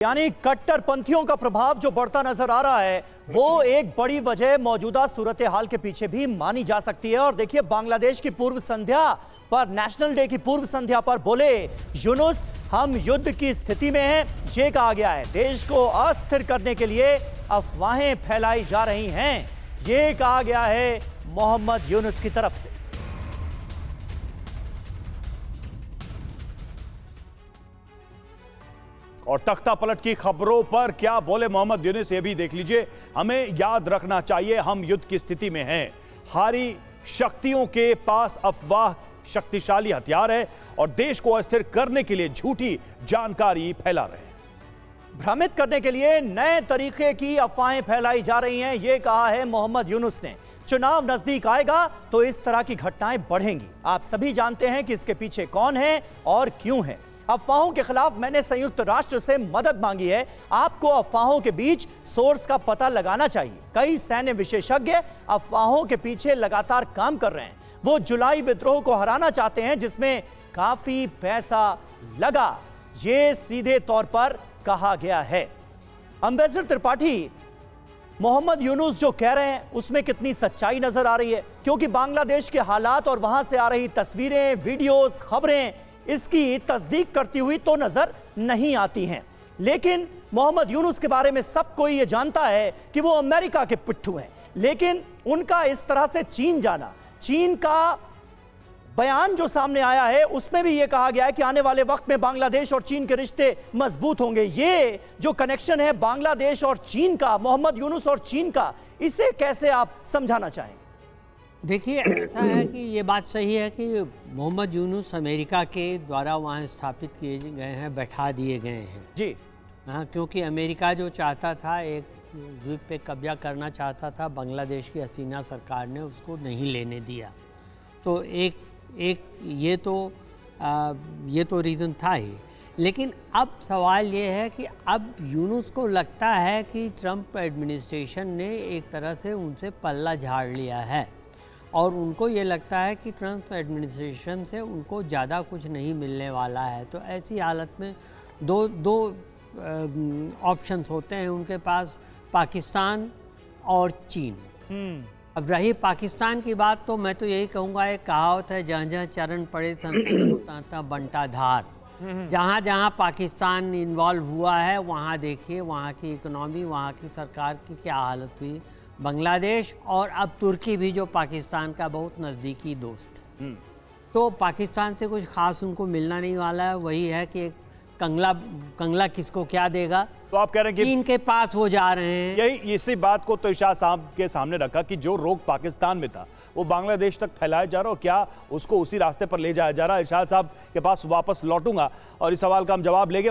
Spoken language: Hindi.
यानी कट्टरपंथियों का प्रभाव जो बढ़ता नजर आ रहा है वो एक बड़ी वजह मौजूदा सूरत हाल के पीछे भी मानी जा सकती है। और देखिए, बांग्लादेश की पूर्व संध्या पर, नेशनल डे की पूर्व संध्या पर बोले यूनुस, हम युद्ध की स्थिति में हैं। ये कहा गया है देश को अस्थिर करने के लिए अफवाहें फैलाई जा रही हैं, ये कहा गया है मोहम्मद यूनुस की तरफ से। और तख्ता पलट की खबरों पर क्या बोले मोहम्मद यूनुस, ये भी देख लीजिए। हमें याद रखना चाहिए हम युद्ध की स्थिति में हैं। हारी शक्तियों के पास अफवाह शक्तिशाली हथियार है और देश को अस्थिर करने के लिए झूठी जानकारी फैला रहे हैं। भ्रमित करने के लिए नए तरीके की अफवाहें फैलाई जा रही हैं, यह कहा है मोहम्मद यूनुस ने। चुनाव नजदीक आएगा तो इस तरह की घटनाएं बढ़ेंगी। आप सभी जानते हैं कि इसके पीछे कौन है और क्यों है। अफवाहों के खिलाफ मैंने संयुक्त राष्ट्र से मदद मांगी है। आपको अफवाहों के बीच सोर्स का पता लगाना चाहिए। कई सैन्य विशेषज्ञ अफवाहों के पीछे लगातार काम कर रहे हैं। वो जुलाई विद्रोह को हराना चाहते हैं जिसमें काफी पैसा लगा, ये सीधे तौर पर कहा गया है। एम्बेसडर त्रिपाठी, मोहम्मद यूनुस जो कह रहे हैं उसमें कितनी सच्चाई नजर आ रही है? क्योंकि बांग्लादेश के हालात और वहां से आ रही तस्वीरें, वीडियोस, खबरें इसकी तस्दीक करती हुई तो नजर नहीं आती हैं। लेकिन मोहम्मद यूनुस के बारे में सब कोई यह जानता है कि वो अमेरिका के पिट्ठू हैं। लेकिन उनका इस तरह से चीन जाना, चीन का बयान जो सामने आया है उसमें भी यह कहा गया है कि आने वाले वक्त में बांग्लादेश और चीन के रिश्ते मजबूत होंगे। ये जो कनेक्शन है बांग्लादेश और चीन का, मोहम्मद यूनुस और चीन का, इसे कैसे आप समझाना चाहेंगे? देखिए, ऐसा है कि ये बात सही है कि मोहम्मद यूनुस अमेरिका के द्वारा वहाँ स्थापित किए गए हैं, बैठा दिए गए हैं जी। हाँ, क्योंकि अमेरिका जो चाहता था, एक द्वीप पे कब्जा करना चाहता था, बांग्लादेश की हसीना सरकार ने उसको नहीं लेने दिया। तो एक ये तो रीज़न था ही। लेकिन अब सवाल ये है कि अब यूनुस को लगता है कि ट्रंप एडमिनिस्ट्रेशन ने एक तरह से उनसे पल्ला झाड़ लिया है और उनको ये लगता है कि ट्रंप एडमिनिस्ट्रेशन से उनको ज़्यादा कुछ नहीं मिलने वाला है। तो ऐसी हालत में दो ऑप्शंस होते हैं उनके पास, पाकिस्तान और चीन। अब रही पाकिस्तान की बात, तो मैं तो यही कहूँगा, एक कहावत है, जहाँ जहाँ चरण पड़े तहाँ बंटा धार। जहाँ जहाँ पाकिस्तान इन्वॉल्व हुआ है वहाँ देखिए वहाँ की इकोनॉमी, वहाँ की सरकार की क्या हालत हुई। बांग्लादेश और अब तुर्की भी जो पाकिस्तान का बहुत नज़दीकी दोस्त है, तो पाकिस्तान से कुछ खास उनको मिलना नहीं वाला है। वही है कि एक कंगला किसको क्या देगा। तो आप कह रहे हैं कि चीन के पास वो जा रहे हैं। यही इसी बात को तो इरशाद साहब के सामने रखा कि जो रोग पाकिस्तान में था वो बांग्लादेश तक फैलाया जा रहा, और क्या उसको उसी रास्ते पर ले जाया जा रहा है। इरशाद साहब के पास वापस लौटूंगा और इस सवाल का हम जवाब लेंगे।